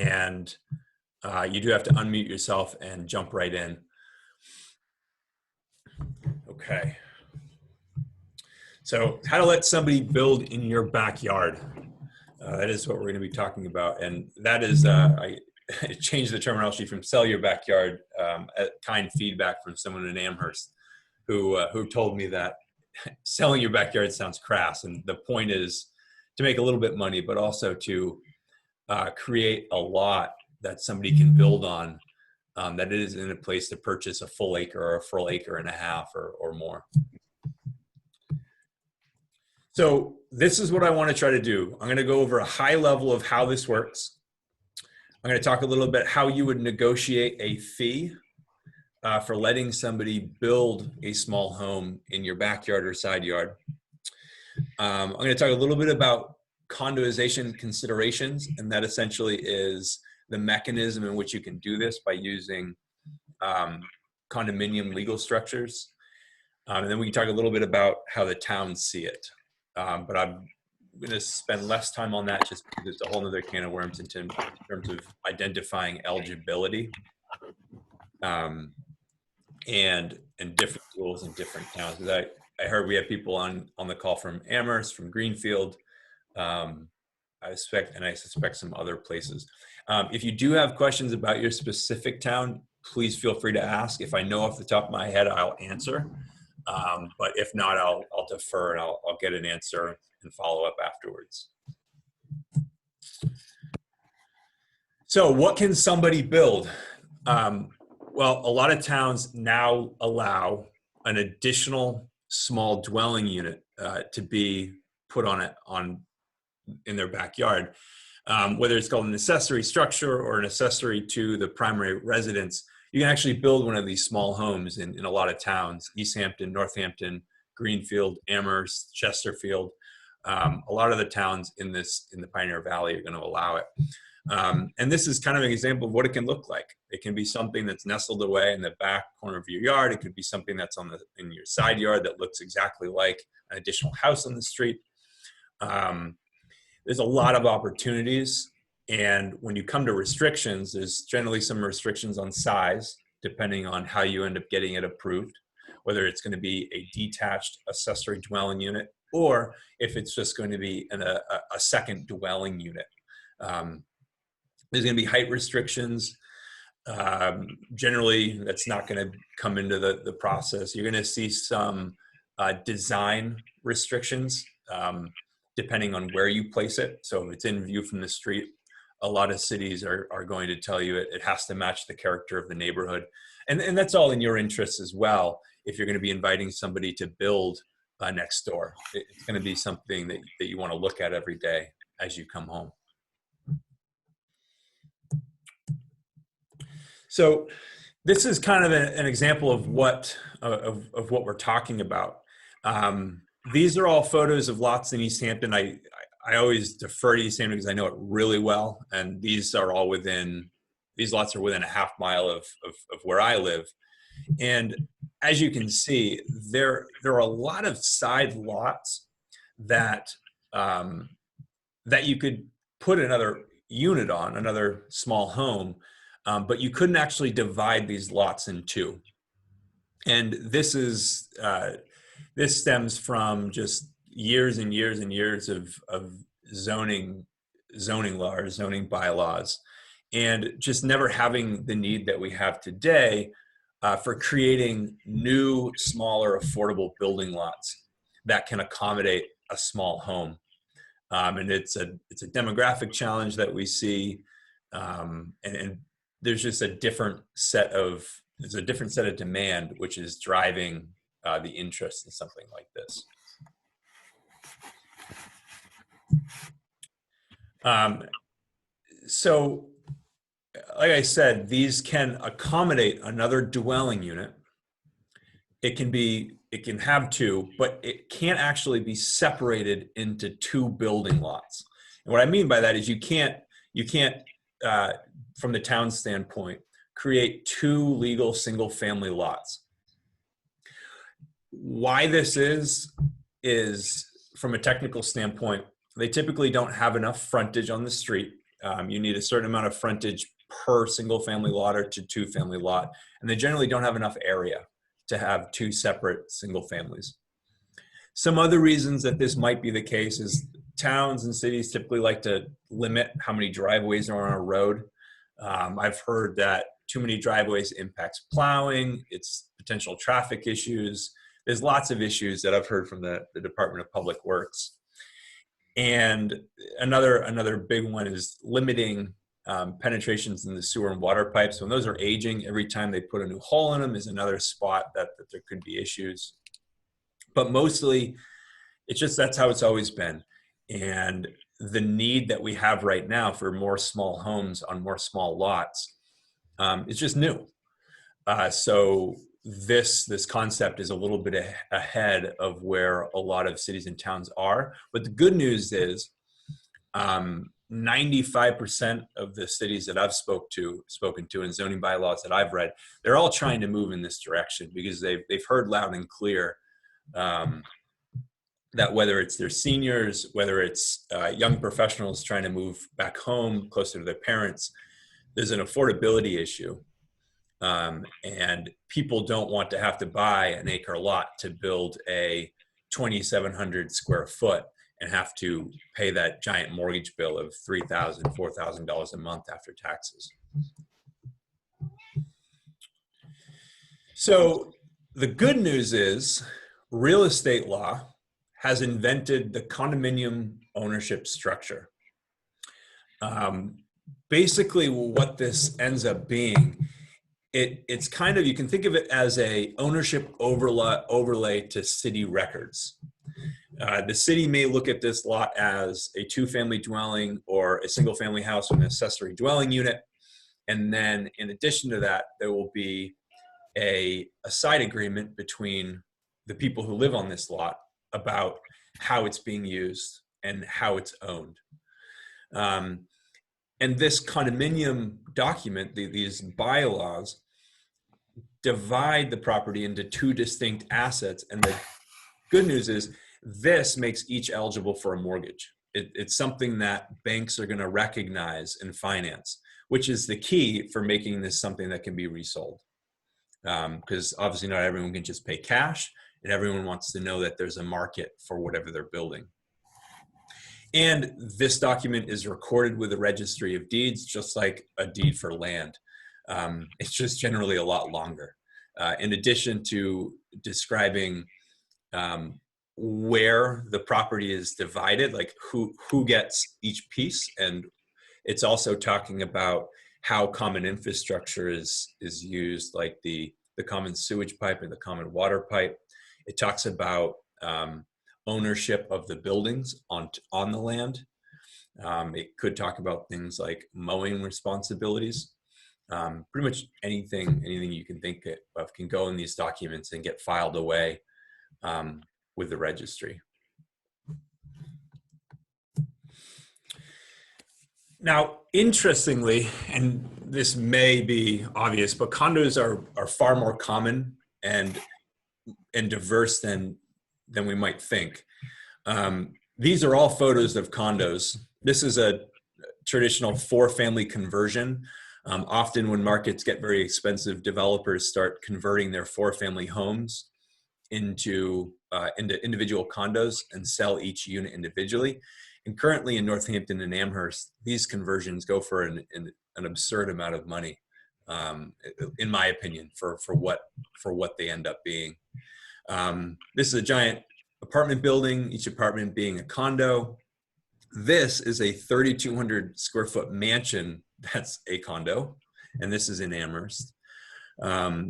and you do have to unmute yourself and jump right in. Okay. So how to let somebody build in your backyard. That is what we're going to be talking about. And that is, I changed the terminology from sell your backyard, kind feedback from someone in Amherst who told me that selling your backyard sounds crass. And the point is to make a little bit of money, but also to create a lot that somebody can build on, that is in a place to purchase a full acre or a full acre and a half or more. So this is what I want to try to do. I'm going to go over a high level of how this works. I'm going to talk a little bit how you would negotiate a fee for letting somebody build a small home in your backyard or side yard. I'm going to talk a little bit about condoization considerations, and that essentially is the mechanism in which you can do this by using condominium legal structures. And then we can talk a little bit about how the towns see it. But I'm going to spend less time on that just because it's a whole other can of worms in terms of identifying eligibility and different tools in different towns. Because I heard we have people on the call from Amherst, from Greenfield, I suspect some other places. If you do have questions about your specific town, please feel free to ask. If I know off the top of my head, I'll answer. But if not, I'll defer and I'll get an answer and follow up afterwards. So what can somebody build? Well, a lot of towns now allow an additional small dwelling unit to be put in their backyard, whether it's called an accessory structure or an accessory to the primary residence. You can actually build one of these small homes in a lot of towns: East Hampton, Northampton, Greenfield, Amherst, Chesterfield. A lot of the towns in the Pioneer Valley are going to allow it. And this is kind of an example of what it can look like. It can be something that's nestled away in the back corner of your yard. It could be something that's in your side yard that looks exactly like an additional house on the street. There's a lot of opportunities. And when you come to restrictions, there's generally some restrictions on size, depending on how you end up getting it approved, whether it's going to be a detached accessory dwelling unit or if it's just going to be a second dwelling unit. There's going to be height restrictions. Generally, that's not going to come into the process. You're going to see some design restrictions, depending on where you place it. So if it's in view from the street, a lot of cities are going to tell you it has to match the character of the neighborhood. And that's all in your interest as well. If you're going to be inviting somebody to build next door, it's going to be something that you want to look at every day as you come home. So this is kind of an example of what we're talking about. These are all photos of lots in East Hampton. I always defer to East Hampton because I know it really well, and these lots are within a half mile of where I live. And as you can see, there are a lot of side lots that you could put another unit on, another small home, but you couldn't actually divide these lots in two. And this stems from just years and years and years of zoning laws, zoning bylaws, and just never having the need that we have today for creating new, smaller, affordable building lots that can accommodate a small home. And it's a demographic challenge that we see, and there's just a different set of demand which is driving the interest in something like this. So, like I said, these can accommodate another dwelling unit. It can have two, but it can't actually be separated into two building lots. And what I mean by that is you can't from the town standpoint, create two legal single-family lots. Why this is from a technical standpoint, they typically don't have enough frontage on the street You need a certain amount of frontage per single family lot or to two family lot. And they generally don't have enough area to have two separate single families. Some other reasons that this might be the case is towns and cities typically like to limit how many driveways are on a road. I've heard that too many driveways impacts plowing, it's potential traffic issues. There's lots of issues that I've heard from the Department of Public Works. And another big one is limiting penetrations in the sewer and water pipes. When those are aging, every time they put a new hole in them is another spot that there could be issues. But mostly, it's just that's how it's always been. And the need that we have right now for more small homes on more small lots, it's just new. So this concept is a little bit ahead of where a lot of cities and towns are. But the good news is 95% of the cities that I've spoken to and zoning bylaws that I've read, they're all trying to move in this direction because they've heard loud and clear that whether it's their seniors, whether it's young professionals trying to move back home closer to their parents, there's an affordability issue. And people don't want to have to buy an acre lot to build a 2,700 square foot and have to pay that giant mortgage bill of $3,000, $4,000 a month after taxes. So the good news is real estate law has invented the condominium ownership structure. Basically, what this ends up being, it's kind of, you can think of it as a ownership overlay to city records. The city may look at this lot as a two-family dwelling or a single-family house with an accessory dwelling unit. And then in addition to that, there will be a side agreement between the people who live on this lot about how it's being used and how it's owned. And this condominium document, these bylaws, divide the property into two distinct assets. And the good news is this makes each eligible for a mortgage. It's something that banks are going to recognize and finance, which is the key for making this something that can be resold. Because obviously not everyone can just pay cash, and everyone wants to know that there's a market for whatever they're building. And this document is recorded with the Registry of Deeds, just like a deed for land. It's just generally a lot longer. In addition to describing where the property is divided, like who gets each piece, and it's also talking about how common infrastructure is used, like the common sewage pipe and the common water pipe. It talks about ownership of the buildings on the land. It could talk about things like mowing responsibilities. Pretty much anything you can think of can go in these documents and get filed away with the registry. Now, interestingly, and this may be obvious, but condos are far more common and diverse than we might think. These are all photos of condos. This is a traditional 4-family conversion. Often when markets get very expensive, developers start converting their 4-family homes into individual condos and sell each unit individually. And currently in Northampton and Amherst, these conversions go for an absurd amount of money, in my opinion, for what they end up being. This is a giant apartment building, each apartment being a condo. This is a 3,200 square foot mansion that's a condo, and this is in Amherst.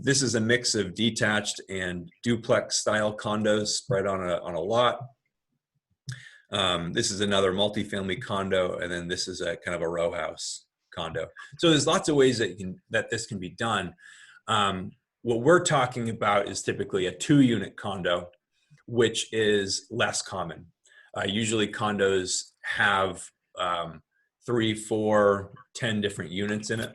This is a mix of detached and duplex style condos spread on a lot. This is another multifamily condo, and then this is a kind of a row house condo. So there's lots of ways that this can be done. What we're talking about is typically a 2-unit condo, which is less common. Usually condos have 3, 4, 10 different units in it,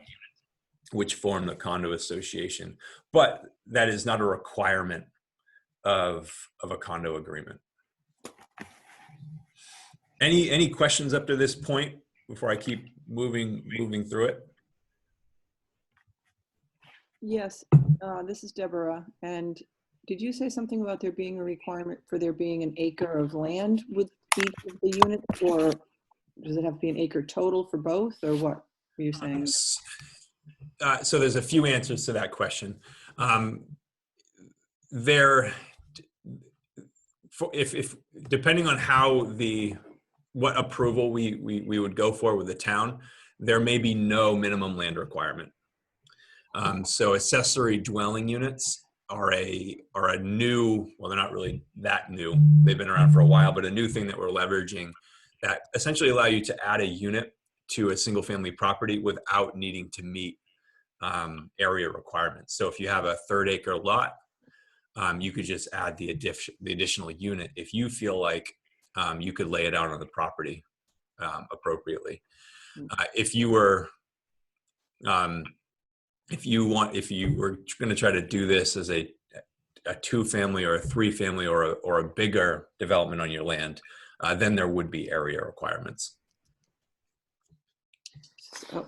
which form the condo association. But that is not a requirement of a condo agreement. Any questions up to this point before I keep moving through it? Yes, this is Deborah. And did you say something about there being a requirement for there being an acre of land with each of the units, or does it have to be an acre total for both, or what were you saying? So there's a few answers to that question. There, if depending on what approval we would go for with the town, there may be no minimum land requirement. So accessory dwelling units are a new, well, they're not really that new. They've been around for a while, but a new thing that we're leveraging that essentially allow you to add a unit to a single family property without needing to meet area requirements. So if you have a 1/3 acre lot, you could just add the additional unit if you feel like you could lay it out on the property appropriately. If you were if you were going to try to do this as a 2-family or a 3-family or a bigger development on your land, then there would be area requirements.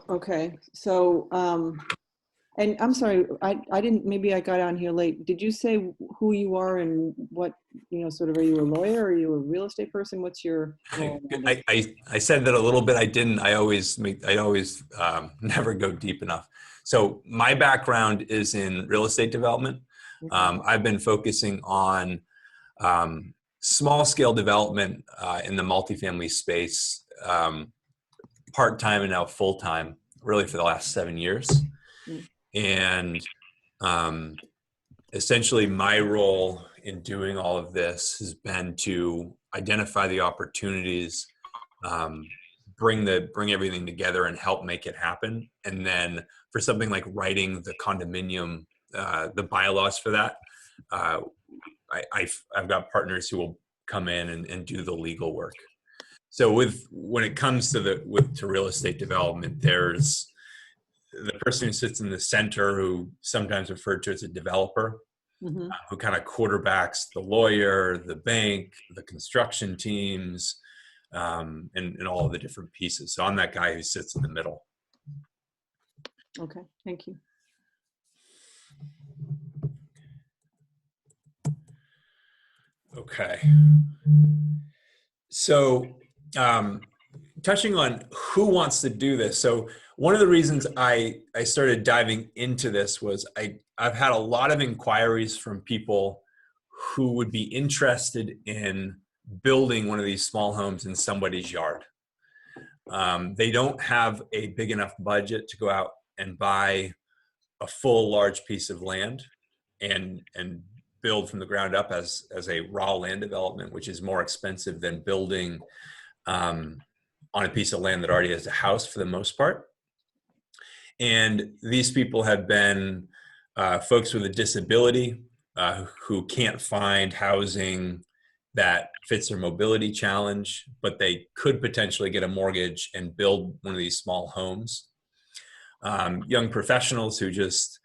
Okay, so, and I'm sorry, I didn't, maybe I got on here late. Did you say who you are and what, sort of, are you a lawyer? Are you a real estate person? What's your role? I said that a little bit. I didn't. I always never go deep enough. So my background is in real estate development. I've been focusing on small scale development in the multifamily space, part-time and now full-time, really for the last 7 years. And essentially my role in doing all of this has been to identify the opportunities, bring everything together and help make it happen. And then for something like writing the condominium, the bylaws for that, I've got partners who will come in and do the legal work. So when it comes to real estate development, there's the person who sits in the center, who sometimes referred to as a developer, who kind of quarterbacks the lawyer, the bank, the construction teams, and all of the different pieces. So I'm that guy who sits in the middle. Okay, thank you. Okay. So touching on who wants to do this. So one of the reasons I started diving into this was I've had a lot of inquiries from people who would be interested in building one of these small homes in somebody's yard. They don't have a big enough budget to go out and buy a full large piece of land and build from the ground up as a raw land development, which is more expensive than building on a piece of land that already has a house for the most part. And these people have been folks with a disability who can't find housing that fits their mobility challenge, but they could potentially get a mortgage and build one of these small homes. Young professionals who just,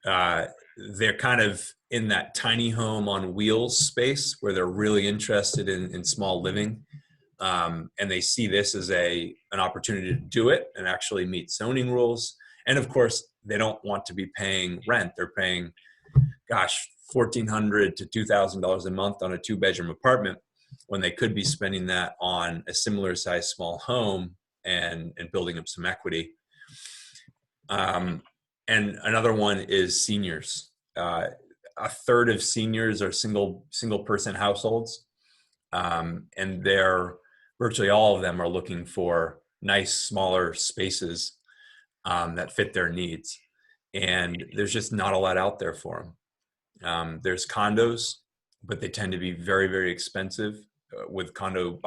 they're kind of in that tiny home on wheels space where they're really interested in small living. And they see this as an opportunity to do it and actually meet zoning rules. And of course, they don't want to be paying rent. They're paying, gosh, $1,400 to $2,000 a month on a 2-bedroom apartment when they could be spending that on a similar size small home and building up some equity. And another one is seniors. A 1/3 of seniors are single person households, and virtually all of them are looking for nice smaller spaces that fit their needs. And there's just not a lot out there for them. There's condos, but they tend to be very, very expensive with condo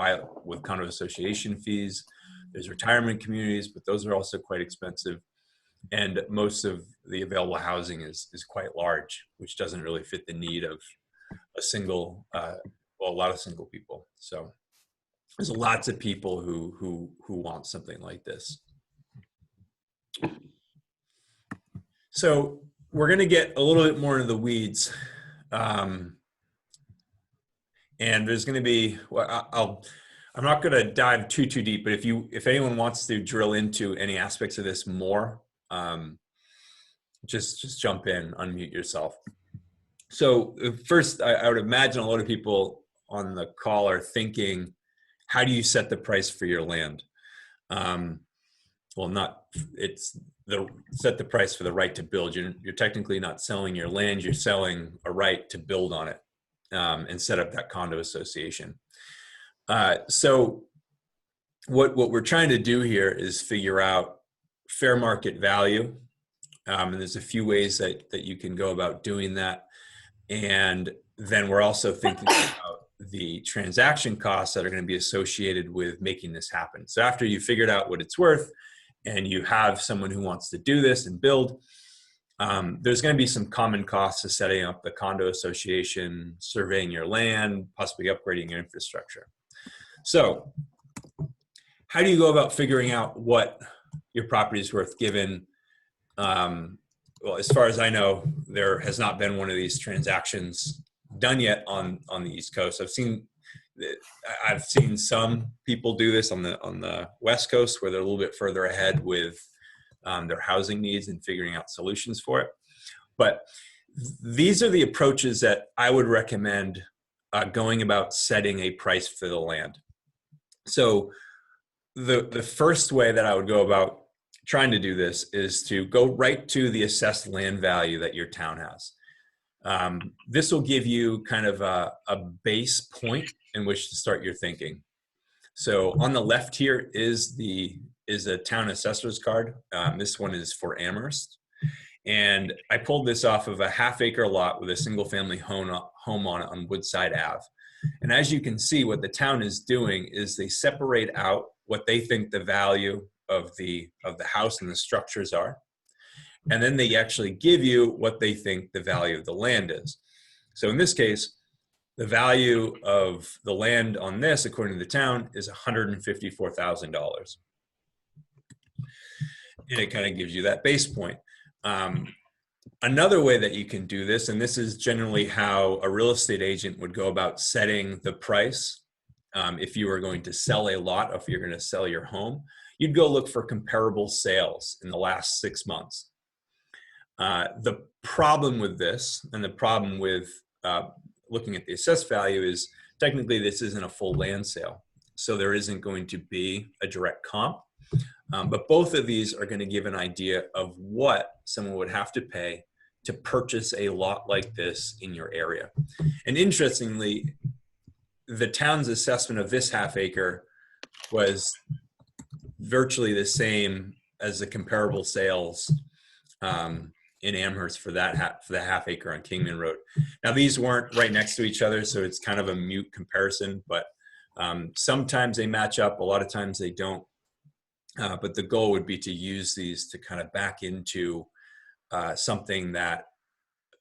association fees. There's retirement communities, but those are also quite expensive. And most of the available housing is quite large, which doesn't really fit the need of a lot of single people. So there's lots of people who want something like this. So we're going to get a little bit more into the weeds. And there's going to be, I'm not going to dive too deep, but if anyone wants to drill into any aspects of this more, just jump in, unmute yourself. So first, I would imagine a lot of people on the call are thinking, how do you set the price for your land? Well, set the price for the right to build. You're technically not selling your land, you're selling a right to build on it, and set up that condo association. So what we're trying to do here is figure out fair market value. And there's a few ways that you can go about doing that. And then we're also thinking about the transaction costs that are going to be associated with making this happen. So after you've figured out what it's worth and you have someone who wants to do this and build, there's going to be some common costs to setting up the condo association, surveying your land, possibly upgrading your infrastructure. So how do you go about figuring out what your property is worth given, well, as far as I know, there has not been one of these transactions done yet on the East Coast. I've seen some people do this on the West Coast, where they're a little bit further ahead with their housing needs and figuring out solutions for it. But these are the approaches that I would recommend going about setting a price for the land. So the first way that I would go about trying to do this is to go right to the assessed land value that your town has. This will give you kind of a base point in which to start your thinking. So on the left here is a town assessor's card. This one is for Amherst. And I pulled this off of a half-acre lot with a single-family home on it on Woodside Ave. And as you can see, what the town is doing is they separate out what they think the value of the house and the structures are. And then they actually give you what they think the value of the land is. So in this case, the value of the land on this, according to the town, is $154,000. And it kind of gives you that base point. Another way that you can do this, and this is generally how a real estate agent would go about setting the price, if you were going to sell a lot, or if you're going to sell your home, you'd go look for comparable sales in the last 6 months. The problem with this, and the problem with looking at the assessed value, is technically this isn't a full land sale. So there isn't going to be a direct comp. But both of these are going to give an idea of what someone would have to pay to purchase a lot like this in your area. And interestingly, the town's assessment of this half acre was virtually the same as the comparable sales in Amherst for the half acre on Kingman Road. Now, these weren't right next to each other, so it's kind of a mute comparison, but sometimes they match up, a lot of times they don't. But the goal would be to use these to kind of back into something that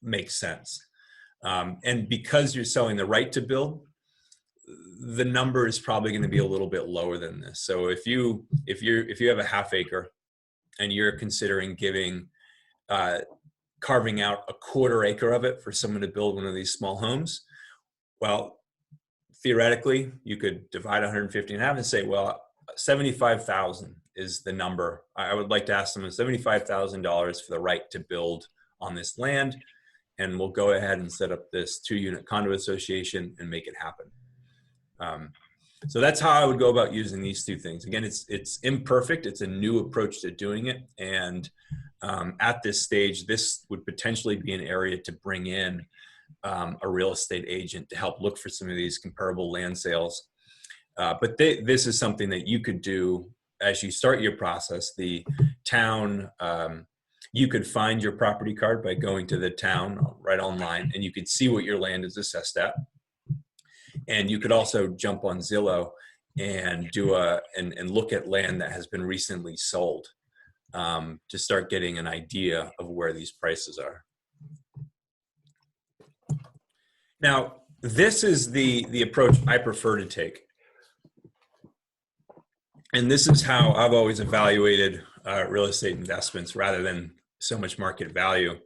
makes sense. And because you're selling the right to build, the number is probably going to be a little bit lower than this. So if you have a half acre and you're considering carving out a quarter acre of it for someone to build one of these small homes, well, theoretically, you could divide 150 in half and say, well, 75,000 is the number. I would like to ask them $75,000 for the right to build on this land, and we'll go ahead and set up this 2-unit condo association and make it happen. So that's how I would go about using these two things. Again, it's imperfect. It's a new approach to doing it. And at this stage, this would potentially be an area to bring in a real estate agent to help look for some of these comparable land sales. But this is something that you could do as you start your process. The town, you could find your property card by going to the town right online, and you could see what your land is assessed at. And you could also jump on Zillow and and look at land that has been recently sold to start getting an idea of where these prices are. Now, this is the approach I prefer to take. And this is how I've always evaluated real estate investments rather than so much market value,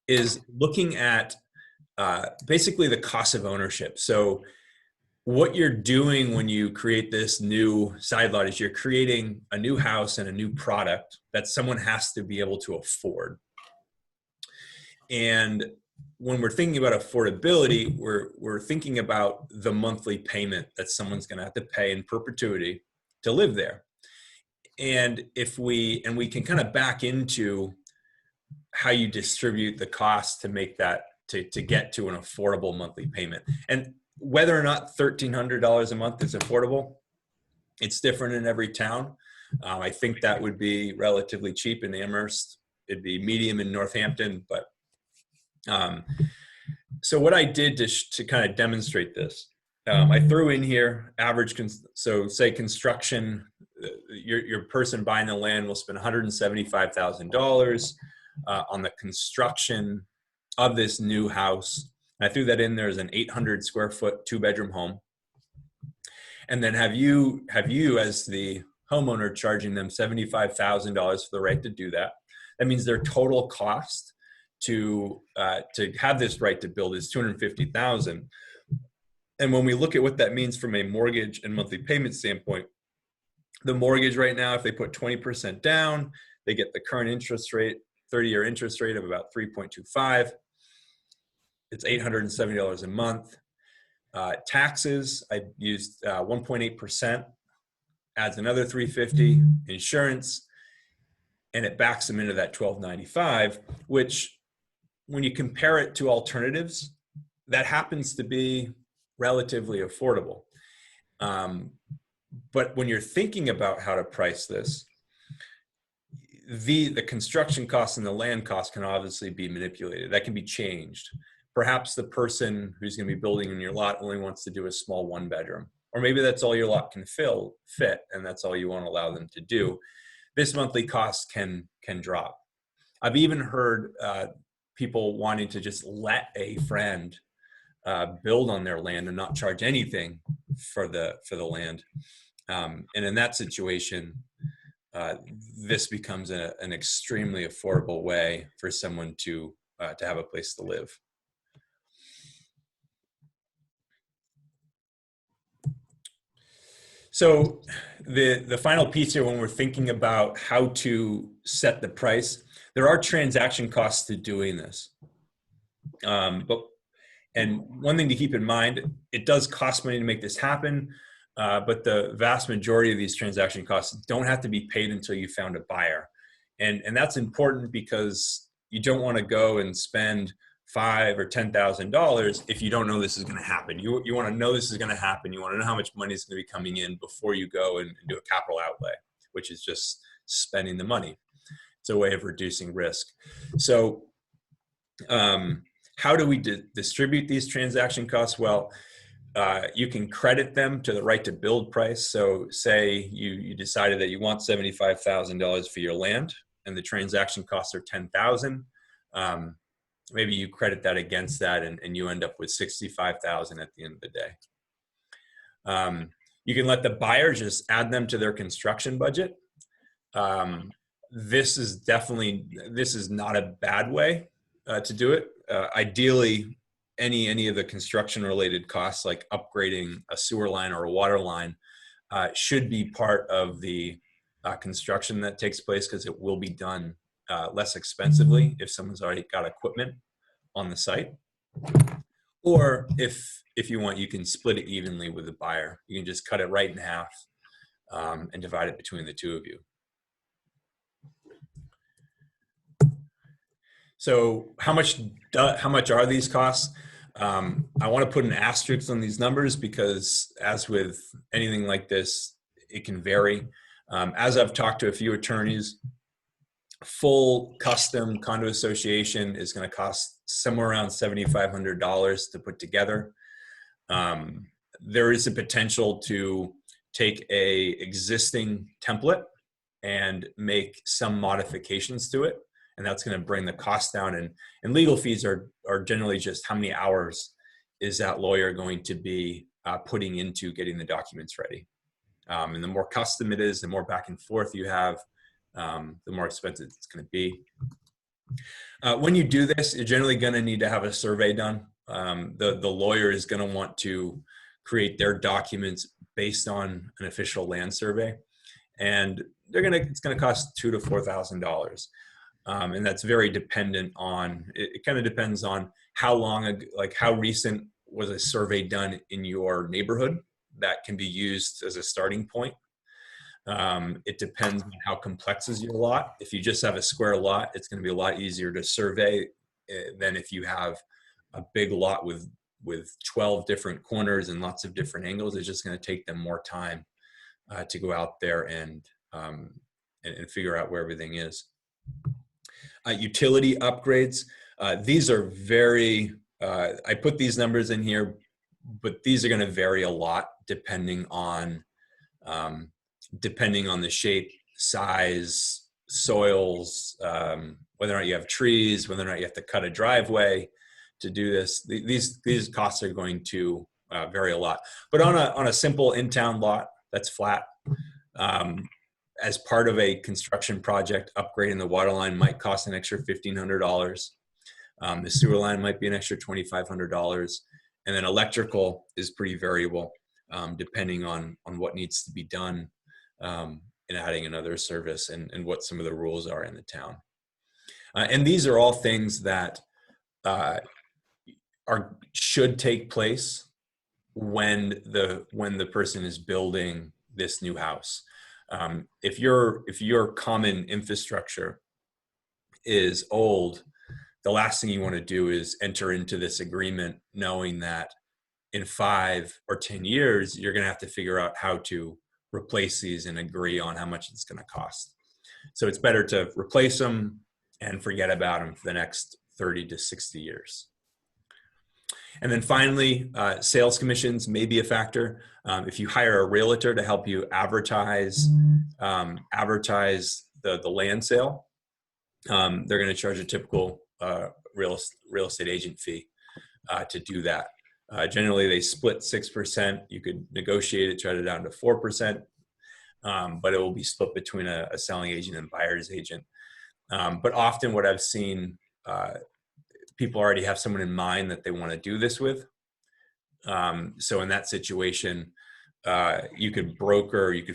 is looking at basically the cost of ownership. So what you're doing when you create this new side lot is you're creating a new house and a new product that someone has to be able to afford. And when we're thinking about affordability, we're thinking about the monthly payment that someone's going to have to pay in perpetuity to live there. And we can kind of back into how you distribute the cost to make that to get to an affordable monthly payment. And whether or not $1,300 a month is affordable, it's different in every town. I think that would be relatively cheap in Amherst. It'd be medium in Northampton, but so what I did to kind of demonstrate this, I threw in here average. So say construction, your person buying the land will spend $175,000 on the construction of this new house. I threw that in there as an 800 square foot 2-bedroom home. And then have you as the homeowner charging them $75,000 for the right to do that. That means their total cost to have this right to build is $250,000. And when we look at what that means from a mortgage and monthly payment standpoint, the mortgage right now, if they put 20% down, they get the current interest rate, 30-year interest rate of about 3.25. It's $870 a month. Taxes, I used 1.8%, adds another $350. Insurance, and it backs them into that $1,295, which when you compare it to alternatives, that happens to be relatively affordable. But when you're thinking about how to price this, the construction costs and the land costs can obviously be manipulated. That can be changed. Perhaps the person who's going to be building in your lot only wants to do a small 1-bedroom, or maybe that's all your lot can fit, and that's all you want to allow them to do. This monthly cost can drop. I've even heard people wanting to just let a friend build on their land and not charge anything for the land. And in that situation, this becomes an extremely affordable way for someone to have a place to live. So the final piece here, when we're thinking about how to set the price, there are transaction costs to doing this. And one thing to keep in mind, it does cost money to make this happen, but the vast majority of these transaction costs don't have to be paid until you found a buyer. And that's important because you don't want to go and spend $5,000 or $10,000 if you don't know this is going to happen. You want to know this is going to happen. You want to know how much money is going to be coming in before you go and do a capital outlay, which is just spending the money. It's a way of reducing risk. So how do we distribute these transaction costs? Well, you can credit them to the right to build price. So say you decided that you want $75,000 for your land and the transaction costs are $10,000. Maybe you credit that against that and you end up with $65,000 at the end of the day. You can let the buyer just add them to their construction budget. This is not a bad way to do it. Ideally, any of the construction related costs like upgrading a sewer line or a water line should be part of the construction that takes place, because it will be done less expensively if someone's already got equipment on the site. Or if you want, you can split it evenly with the buyer. You can just cut it right in half and divide it between the two of you. So how much are these costs? I want to put an asterisk on these numbers because, as with anything like this, it can vary. As I've talked to a few attorneys, full custom condo association is going to cost somewhere around $7,500 to put together. There is a potential to take a existing template and make some modifications to it, and that's going to bring the cost down. And legal fees are generally just how many hours is that lawyer going to be putting into getting the documents ready. And the more custom it is, the more back and forth you have, the more expensive it's going to be. When you do this, you're generally going to need to have a survey done. The lawyer is going to want to create their documents based on an official land survey, and it's gonna cost $2,000 to $4,000. And that's very dependent on, it kind of depends on how long, like how recent was a survey done in your neighborhood that can be used as a starting point. It depends on how complex is your lot. If you just have a square lot, it's going to be a lot easier to survey than if you have a big lot with 12 different corners and lots of different angles. It's just going to take them more time to go out there and figure out where everything is. Utility upgrades. These are very, I put these numbers in here, but these are going to vary a lot depending on the shape, size, soils, whether or not you have trees, whether or not you have to cut a driveway to do this. These costs are going to vary a lot. But on a simple in-town lot that's flat, as part of a construction project, upgrading the water line might cost an extra $1,500. The sewer line might be an extra $2,500. And then electrical is pretty variable, depending on what needs to be done in adding another service and what some of the rules are in the town. And these are all things that should take place when the person is building this new house. If your common infrastructure is old, the last thing you want to do is enter into this agreement knowing that in 5 or 10 years, you're going to have to figure out how to replace these and agree on how much it's going to cost. So it's better to replace them and forget about them for the next 30 to 60 years. And then finally, sales commissions may be a factor. If you hire a realtor to help you advertise the land sale, they're going to charge a typical real estate agent fee to do that. Generally, they split 6%. You could negotiate it, try it down to 4%, but it will be split between a selling agent and buyer's agent. But often what I've seen, people already have someone in mind that they want to do this with. So in that situation, you could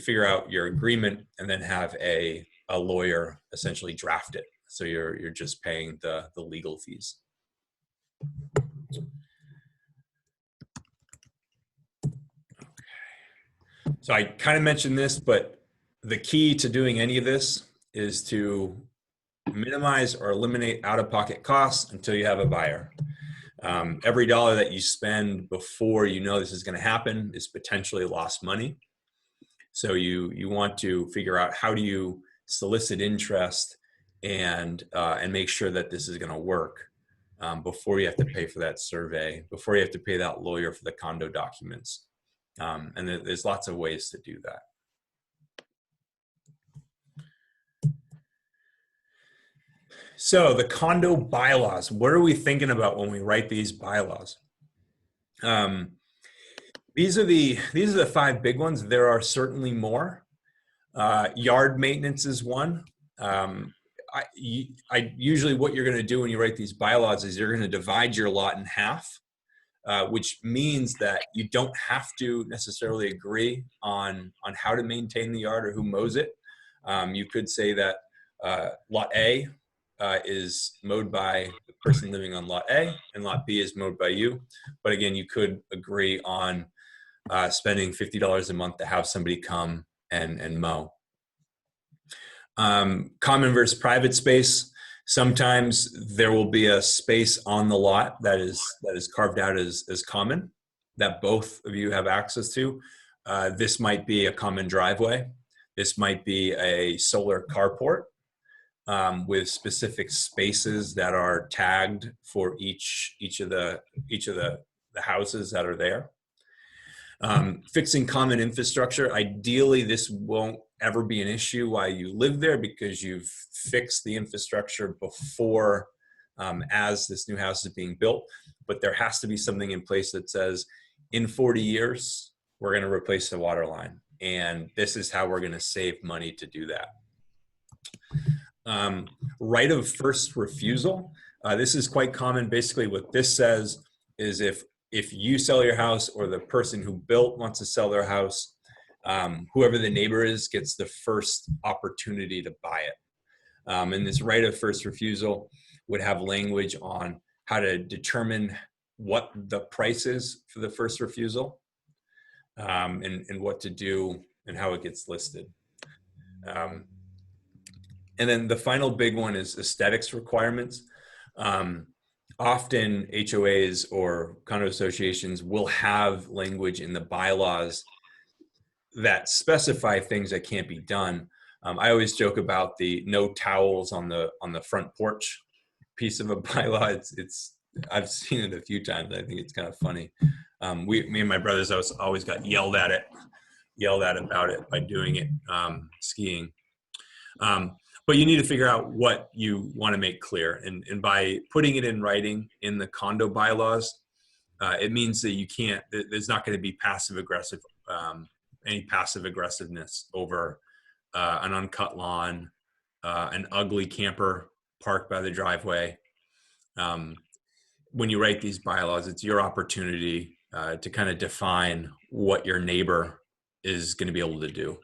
figure out your agreement and then have a lawyer essentially draft it. So you're just paying the legal fees. So I kind of mentioned this, but the key to doing any of this is to minimize or eliminate out-of-pocket costs until you have a buyer. Every dollar that you spend before you know this is going to happen is potentially lost money. So you want to figure out how do you solicit interest and make sure that this is going to work before you have to pay for that survey, before you have to pay that lawyer for the condo documents. And there's lots of ways to do that. So the condo bylaws, what are we thinking about when we write these bylaws? These are the 5 big ones. There are certainly more. Yard maintenance is one. Usually what you're going to do when you write these bylaws is you're going to divide your lot in half, which means that you don't have to necessarily agree on how to maintain the yard or who mows it. You could say that lot A is mowed by the person living on lot A and lot B is mowed by you. But again, you could agree on spending $50 a month to have somebody come and mow. Common versus private space. Sometimes there will be a space on the lot that is carved out as common that both of you have access to. This might be a common driveway. This might be a solar carport with specific spaces that are tagged for each of the houses that are there. Fixing common infrastructure. Ideally, this won't ever be an issue while you live there because you've fixed the infrastructure before as this new house is being built. But there has to be something in place that says in 40 years, we're going to replace the water line. And this is how we're going to save money to do that. Right of first refusal. This is quite common. Basically, what this says is if if you sell your house or the person who built wants to sell their house, whoever the neighbor is gets the first opportunity to buy it. And this right of first refusal would have language on how to determine what the price is for the first refusal, and what to do and how it gets listed. And then the final big one is aesthetics requirements. Often HOAs or condo associations will have language in the bylaws that specify things that can't be done. I always joke about the no towels on the front porch piece of a bylaw. I've seen it a few times. I think it's kind of funny. Me and my brothers always got yelled at about it by doing it skiing. But you need to figure out what you want to make clear, and by putting it in writing in the condo bylaws, it means that you can't. There's not going to be any passive aggressiveness over an uncut lawn, an ugly camper parked by the driveway. When you write these bylaws, it's your opportunity to kind of define what your neighbor is going to be able to do.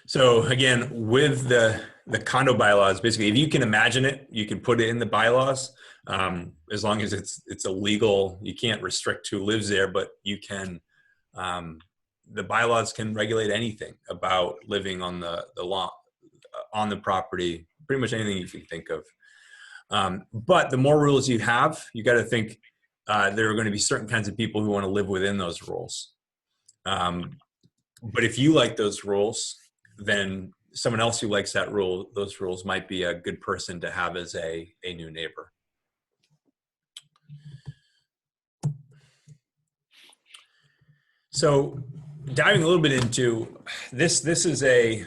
So again, with the condo bylaws, basically, if you can imagine it, you can put it in the bylaws. As long as it's illegal, you can't restrict who lives there, but you can. The bylaws can regulate anything about living on the lawn, on the property, pretty much anything you can think of. But the more rules you have, you got to think there are going to be certain kinds of people who want to live within those rules. But if you like those rules, then someone else who likes those rules might be a good person to have as a new neighbor. So diving a little bit into this is a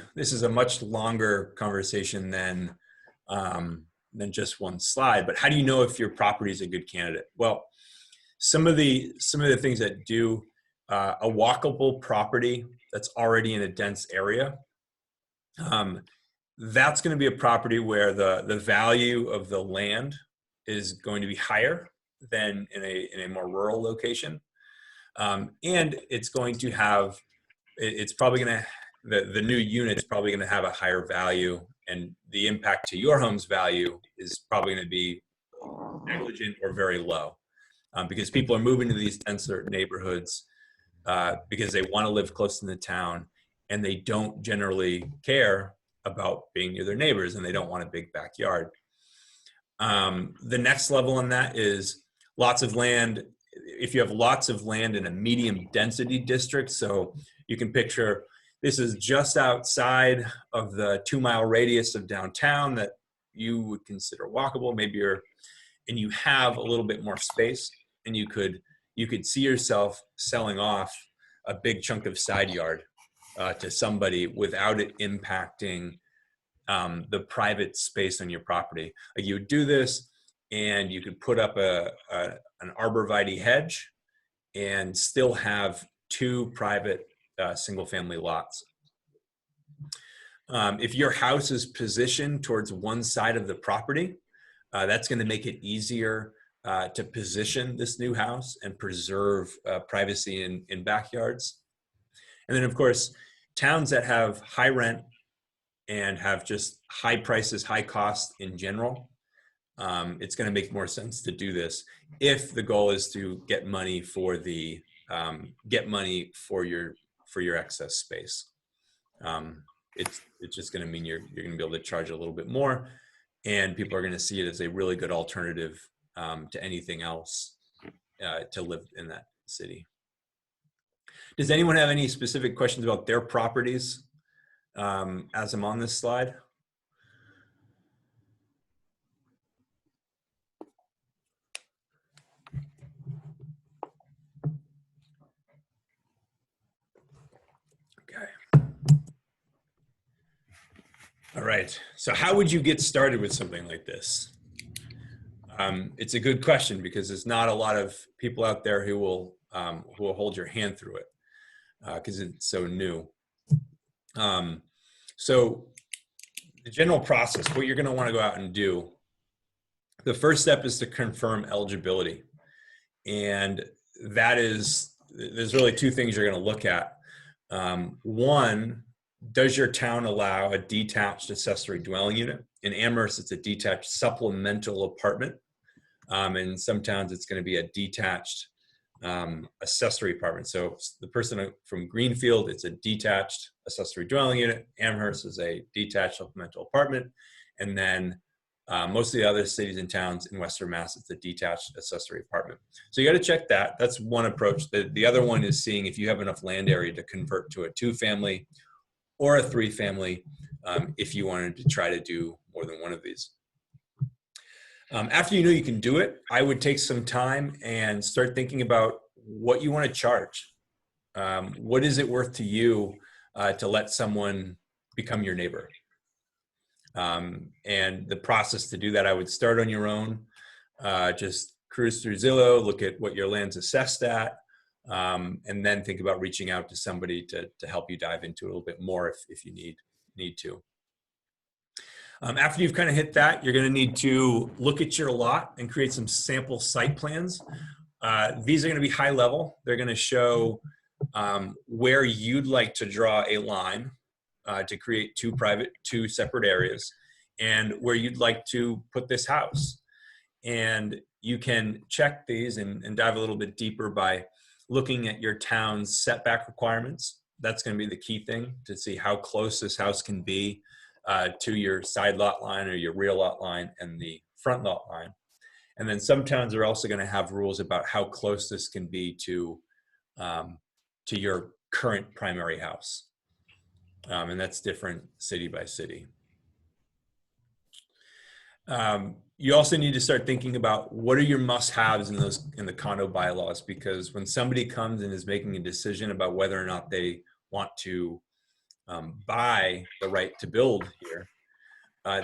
much longer conversation than just one slide. But how do you know if your property is a good candidate? Well, some of the things that do a walkable property that's already in a dense area. That's going to be a property where the value of the land is going to be higher than in a more rural location. And it's going to have, it's probably going to, the new unit is probably going to have a higher value, and the impact to your home's value is probably going to be negligent or very low, because people are moving to these denser neighborhoods because they want to live close to the town, and they don't generally care about being near their neighbors, and they don't want a big backyard. The next level on that is lots of land. If you have lots of land in a medium density district, so you can picture this is just outside of the 2-mile radius of downtown that you would consider walkable. Maybe and you have a little bit more space, and you could see yourself selling off a big chunk of side yard to somebody without it impacting the private space on your property. Like, you would do this, and you could put up an arborvitae hedge and still have 2 private single-family lots. If your house is positioned towards one side of the property, that's going to make it easier to position this new house and preserve privacy in backyards. And then, of course, towns that have high rent and have just high prices, high costs in general, it's going to make more sense to do this if the goal is to get money for your excess space. It's just going to mean you're going to be able to charge a little bit more, and people are going to see it as a really good alternative to anything else to live in that city. Does anyone have any specific questions about their properties as I'm on this slide? Okay. All right. So how would you get started with something like this? It's a good question, because there's not a lot of people out there who will hold your hand through it because it's so new. So the general process, what you're going to want to go out and do The first step is to confirm eligibility. And that is, there's really two things you're going to look at. One, does your town allow a detached accessory dwelling unit? In Amherst, it's a detached supplemental apartment. In some towns, it's going to be a detached accessory apartment. So the person from Greenfield, it's a detached accessory dwelling unit. Amherst is a detached supplemental apartment. And then most of the other cities and towns in Western Mass, it's a detached accessory apartment. So you got to check that. That's one approach. The other one is seeing if you have enough land area to convert to a 2-family or a 3-family if you wanted to try to do more than one of these. After you know you can do it, I would take some time and start thinking about what you want to charge. What is it worth to you to let someone become your neighbor? And the process to do that, I would start on your own. Just cruise through Zillow, look at what your land's assessed at, and then think about reaching out to somebody to help you dive into it a little bit more if you need to. After you've kind of hit that, you're going to need to look at your lot and create some sample site plans. These are going to be high level. They're going to show where you'd like to draw a line to create two separate areas, and where you'd like to put this house. And you can check these and dive a little bit deeper by looking at your town's setback requirements. That's going to be the key thing to see how close this house can be to your side lot line or your rear lot line and the front lot line. And then some towns are also going to have rules about how close this can be to your current primary house. And that's different city by city. You also need to start thinking about what are your must-haves in the condo bylaws, because when somebody comes and is making a decision about whether or not they want to buy the right to build here,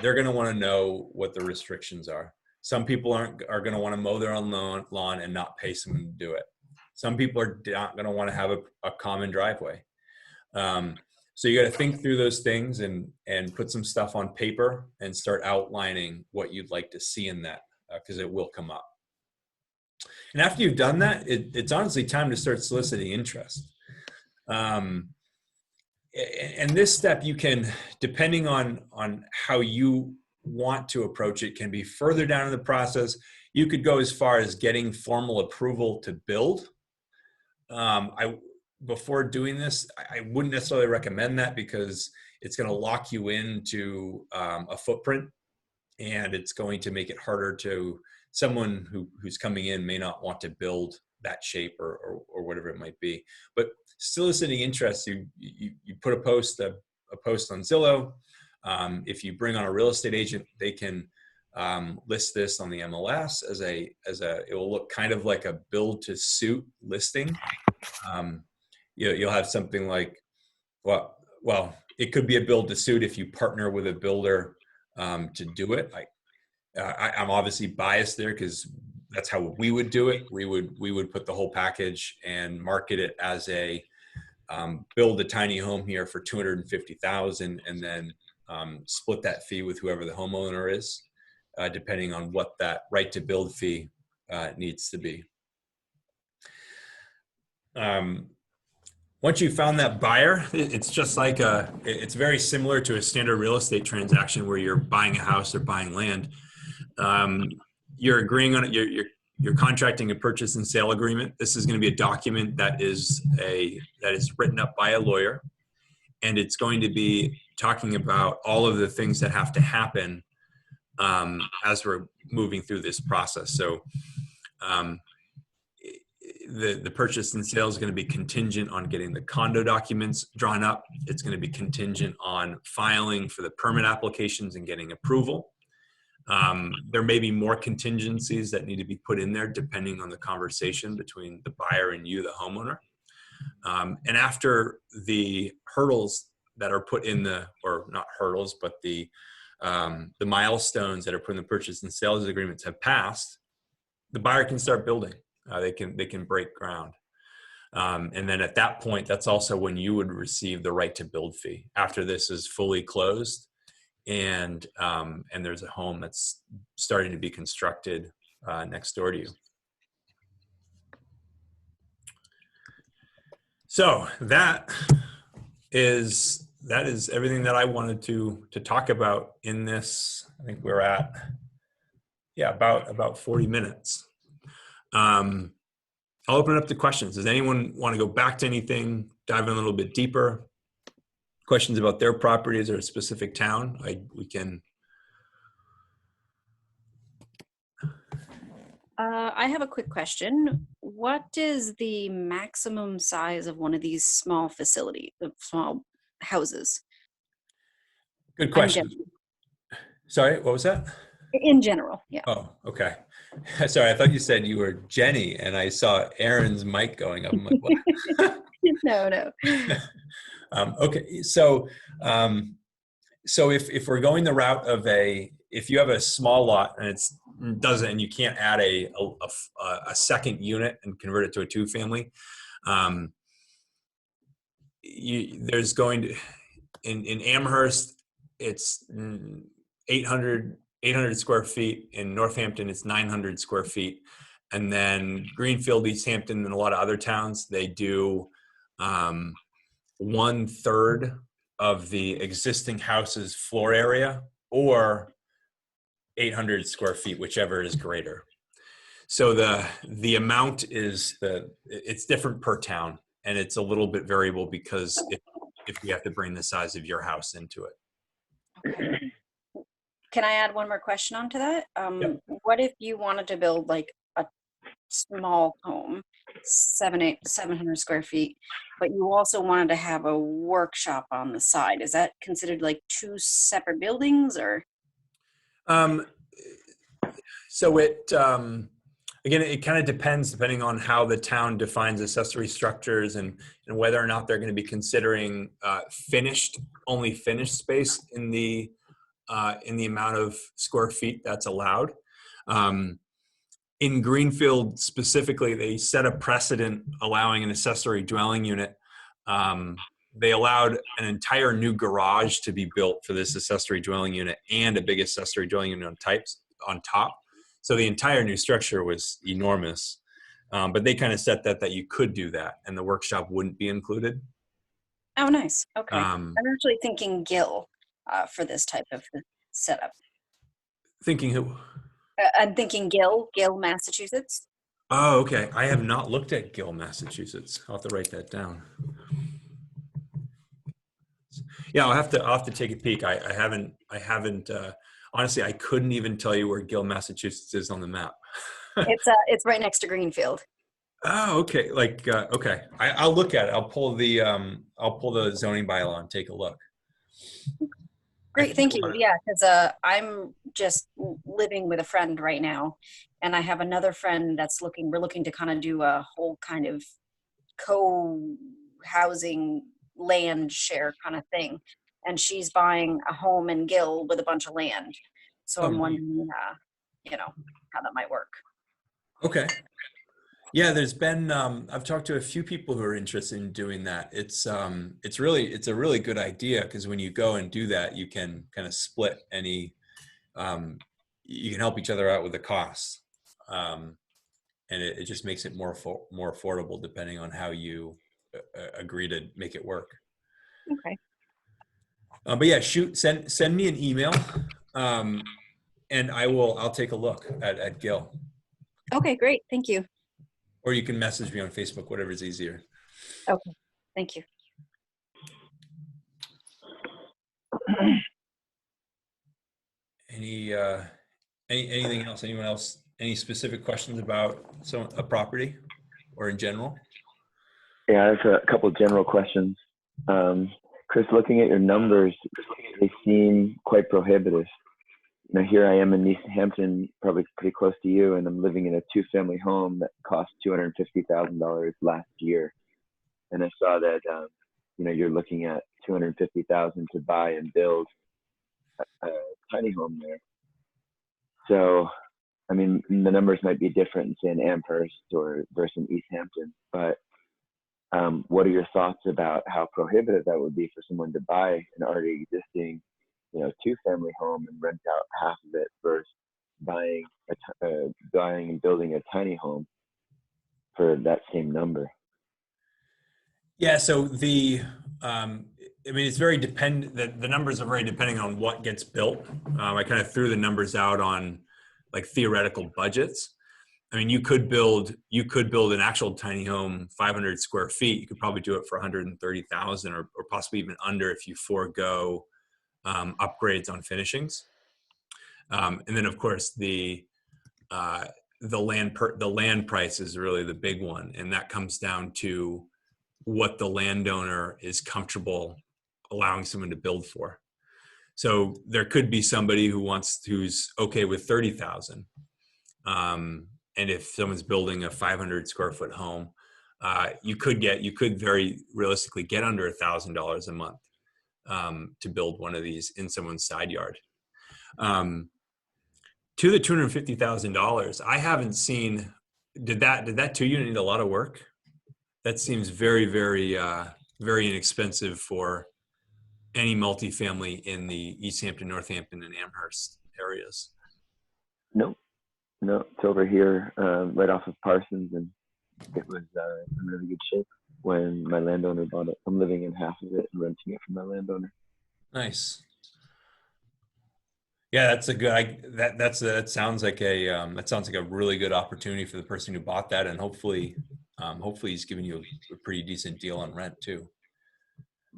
they're going to want to know what the restrictions are. Some people are going to want to mow their own lawn and not pay someone to do it. Some people are not going to want to have a common driveway. So you got to think through those things and put some stuff on paper and start outlining what you'd like to see in that, because it will come up. And after you've done that, it's honestly time to start soliciting interest. And this step, you can, depending on how you want to approach it, can be further down in the process. You could go as far as getting formal approval to build. Before doing this, I wouldn't necessarily recommend that, because it's going to lock you into a footprint, and it's going to make it harder to someone who's coming in may not want to build that shape or whatever it might be. But soliciting interest, you put a post on Zillow. If you bring on a real estate agent, they can list this on the MLS as it will look kind of like a build to suit listing. You'll have something like, well, it could be a build to suit if you partner with a builder to do it. I'm obviously biased there because that's how we would do it. We would put the whole package and market it as a build a tiny home here for $250,000, and then split that fee with whoever the homeowner is, depending on what that right to build fee needs to be. Once you've found that buyer, it's just like it's very similar to a standard real estate transaction where you're buying a house or buying land. You're agreeing on it. You're contracting a purchase and sale agreement. This is going to be a document that is written up by a lawyer, and it's going to be talking about all of the things that have to happen as we're moving through this process. So the purchase and sale is going to be contingent on getting the condo documents drawn up. It's going to be contingent on filing for the permit applications and getting approval. There may be more contingencies that need to be put in there depending on the conversation between the buyer and you, the homeowner. And after the hurdles that are put in or not hurdles, but the milestones that are put in the purchase and sales agreements have passed, the buyer can start building. They can break ground. And then at that point, that's also when you would receive the right to build fee. After this is fully closed and there's a home that's starting to be constructed next door to you. So that is everything that I wanted to talk about in this. I think we're at about 40 minutes. I'll open it up to questions. Does anyone want to go back to anything, dive in a little bit deeper? Questions about their properties or a specific town? We can. I have a quick question. What is the maximum size of one of these small small houses? Good question. Sorry, what was that? In general, yeah. Oh, okay. Sorry, I thought you said you were Jenny, and I saw Aaron's mic going up. I'm like, what? No. Okay, so if we're going the route of if you have a small lot and you can't add a second unit and convert it to a two-family, there's going to in Amherst it's 800 square feet. In Northampton it's 900 square feet, and then Greenfield, East Hampton, and a lot of other towns, they do 1/3 of the existing house's floor area, or 800 square feet, whichever is greater. So the amount it's different per town, and it's a little bit variable because if you have to bring the size of your house into it. Okay. Can I add one more question onto that? Yep. What if you wanted to build like a small home, 700 square feet, but you also wanted to have a workshop on the side? Is that considered like two separate buildings, or? So again, it kind of depending on how the town defines accessory structures and whether or not they're going to be considering only finished space in the amount of square feet that's allowed. In Greenfield specifically, they set a precedent allowing an accessory dwelling unit. They allowed an entire new garage to be built for this accessory dwelling unit and a big accessory dwelling unit on top. So the entire new structure was enormous. But they kind of set that you could do that, and the workshop wouldn't be included. Oh, nice. Okay. I'm actually thinking Gill for this type of setup. Thinking who? I'm thinking Gill, Massachusetts. Oh, okay. I have not looked at Gill, Massachusetts. I'll have to write that down. Yeah, I'll have to take a peek. I haven't. Honestly, I couldn't even tell you where Gill, Massachusetts is on the map. It's right next to Greenfield. Oh, okay. Okay. I'll look at it. I'll pull the zoning bylaw and take a look. Great, thank you. Yeah, because I'm just living with a friend right now, and I have another friend we're looking to kind of do a whole kind of co-housing land share kind of thing. And she's buying a home in Gill with a bunch of land. So I'm wondering, how that might work. Okay. Yeah, there's been, I've talked to a few people who are interested in doing that. It's a really good idea, because when you go and do that, you can kind of split you can help each other out with the costs. And it just makes it more affordable depending on how you agree to make it work. Okay. But yeah, send me an email, and I'll take a look at Gill. Okay, great. Thank you. Or you can message me on Facebook, whatever's easier. Okay, thank you. Anything else? Anyone else? Any specific questions about a property or in general? Yeah, I have a couple of general questions. Chris, looking at your numbers, they seem quite prohibitive. Here I am in East Hampton, probably pretty close to you, and I'm living in a two-family home that cost $250,000 last year. And I saw that, you're looking at $250,000 to buy and build a tiny home there. So, I mean, the numbers might be different in Amherst versus East Hampton, but what are your thoughts about how prohibitive that would be for someone to buy an already existing two-family home and rent out half of it versus buying and building a tiny home for that same number? Yeah, so I mean, it's very dependent, the numbers are very depending on what gets built. I kind of threw the numbers out on like theoretical budgets. I mean, you could build an actual tiny home, 500 square feet. You could probably do it for 130,000 or possibly even under if you forego upgrades on finishings. And then of course the land price is really the big one, and that comes down to what the landowner is comfortable allowing someone to build for. So there could be somebody who's okay with 30,000. And if someone's building a 500 square foot home, you could very realistically get under $1,000 a month to build one of these in someone's side yard. To the $250,000, I haven't seen. Did that 2-unit need a lot of work? That seems very, very, very inexpensive for any multifamily in the East Hampton, Northampton, and Amherst areas. No, it's over here, right off of Parsons, and it was in really good shape when my landowner bought it. I'm living in half of it and renting it from my landowner. Nice. Yeah, that's a good. That sounds like a really good opportunity for the person who bought that, and hopefully he's giving you a pretty decent deal on rent too.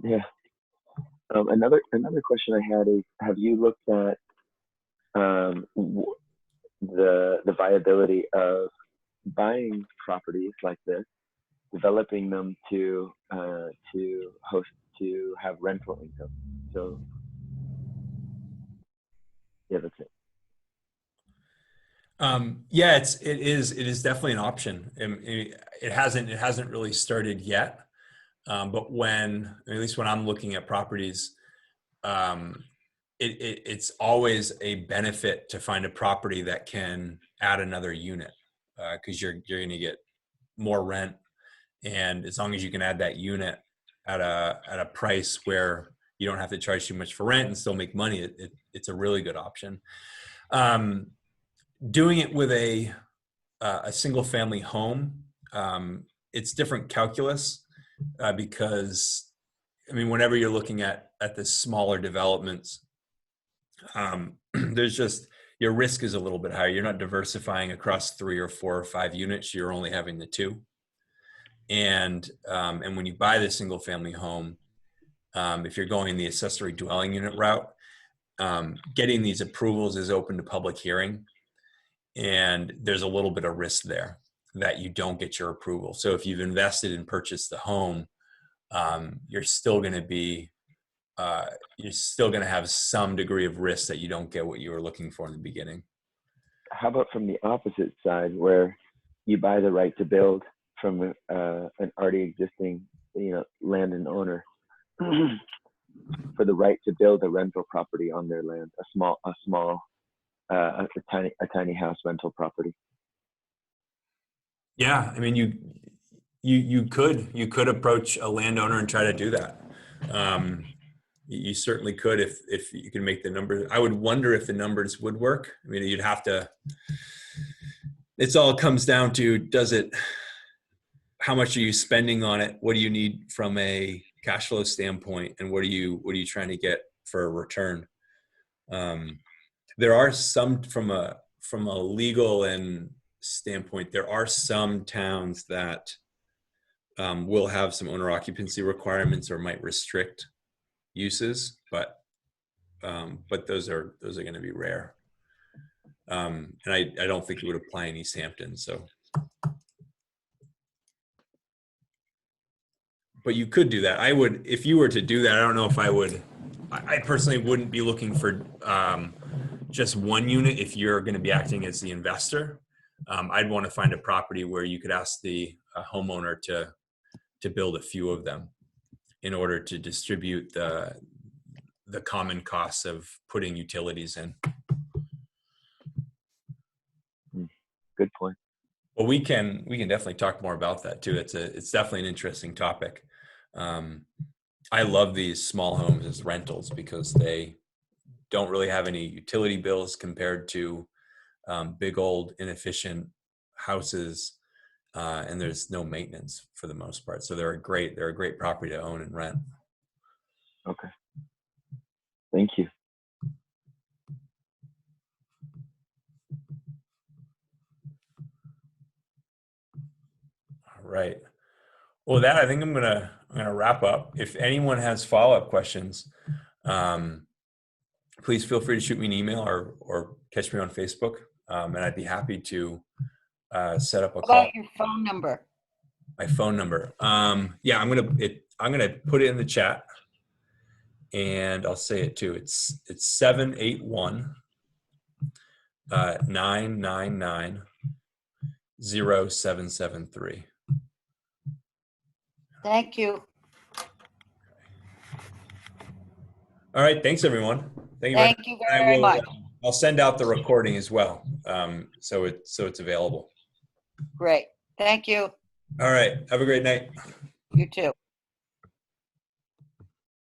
Yeah. Another question I had is, have you looked at the viability of buying properties like this, developing them to have rental income? So yeah, that's it. Yeah, it is definitely an option. It hasn't really started yet, but at least when I'm looking at properties, it's always a benefit to find a property that can add another unit, because you're going to get more rent, and as long as you can add that unit at a price where you don't have to charge too much for rent and still make money, it's a really good option. Doing it with a single family home, it's different calculus, because I mean, whenever you're looking at the smaller developments, there's just, your risk is a little bit higher. You're not diversifying across 3 or 4 or 5 units. You're only having the 2. And when you buy the single family home, if you're going the accessory dwelling unit route, getting these approvals is open to public hearing. And there's a little bit of risk there that you don't get your approval. So if you've invested and purchased the home, you're still going to have some degree of risk that you don't get what you were looking for in the beginning. How about from the opposite side, where you buy the right to build from an already existing, land and owner for the right to build a rental property on their land, a tiny house rental property? Yeah, I mean, you could approach a landowner and try to do that. You certainly could if you can make the numbers. I would wonder if the numbers would work. I mean, you'd have to. It's all comes down to, how much are you spending on it? What do you need from a cash flow standpoint, and what are you trying to get for a return? There are some, from a legal and standpoint, there are some towns that will have some owner occupancy requirements or might restrict uses, but those are going to be rare, and I don't think it would apply in East Hampton. So, but you could do that. I would, if you were to do that. I don't know if I would. I personally wouldn't be looking for just one unit if you're going to be acting as the investor. I'd want to find a property where you could ask the homeowner to build a few of them in order to distribute the common costs of putting utilities in. Good point. Well, we can definitely talk more about that too. It's definitely an interesting topic. I love these small homes as rentals because they don't really have any utility bills compared to big old inefficient houses, and there's no maintenance for the most part. So they're a great property to own and rent. Okay. Thank you. All right. Well, with that, I think I'm gonna wrap up. If anyone has follow-up questions, please feel free to shoot me an email or catch me on Facebook, and I'd be happy to set up a How call. about your phone number? My phone number. Yeah, I'm gonna put it in the chat, and I'll say it too. It's 781 999 0773. Thank you. All right, thanks everyone. Thank you. Thank you very much. I'll send out the recording as well, so it's available. Great. Thank you. All right, have a great night. You too.